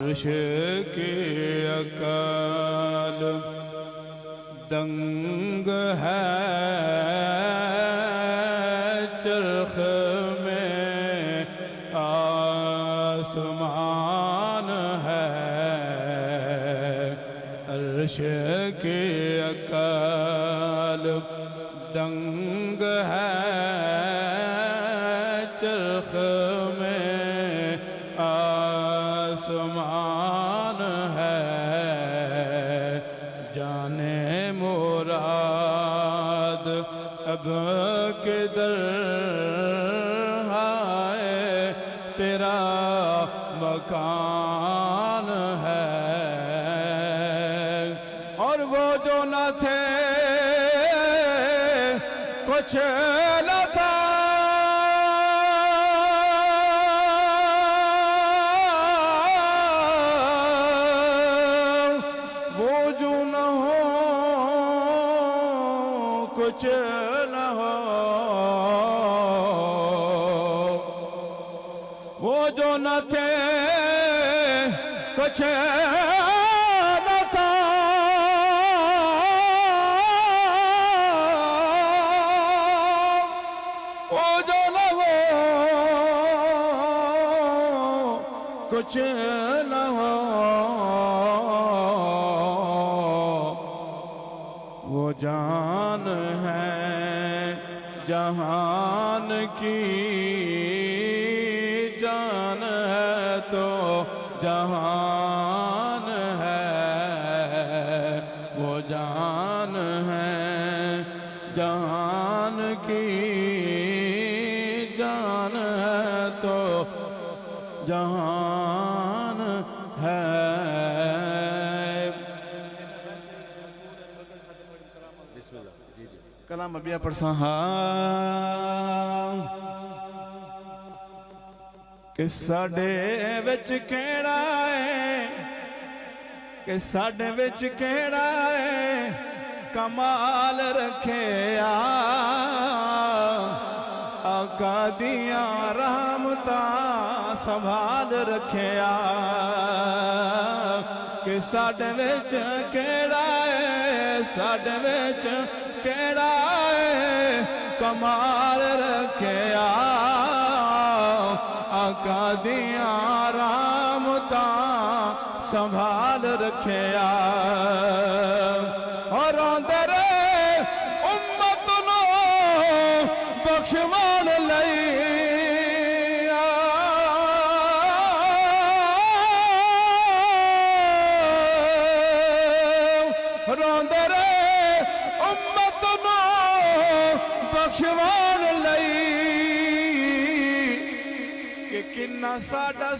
عرش کی اکال دنگ ہے، چرخ میں آسمان ہے، عرش کی اکال دنگ ہے، چرخ میں آسمان ہے، جانے مراد اب کدھر ہے، تیرا مکان ہے، اور وہ جو نہ تھے کچھ نہ تھا، کچھ نہ ہو، وہ جو نہ تھے کچھ نہ تھا، وہ جو نہ ہو کچھ نہ ہو، وہ جان ہے جہان کی، جان ہے تو جہان ہے، وہ جان ہے جہان کی، جان ہے تو جہان ہے۔ کلام ابیا پڑھساں ہاں کہ ساڈے وچ کیڑا ہے، کہ ساڈے وچ کیڑا ہے کمال رکھیا، آقا دیاں رحمتاں سنبھال رکھیا، کہ ساڈے وچ کیڑا ہے، ساڈے وچ کیڑا ہے کمال رکھیا، آقا دیاں رحمتاں سنبھال رکھیا، اور روندے رہے امت نو بخشوان لئی، روندے رہے امت نو بخشوان لئی، کہ کنا ساڈا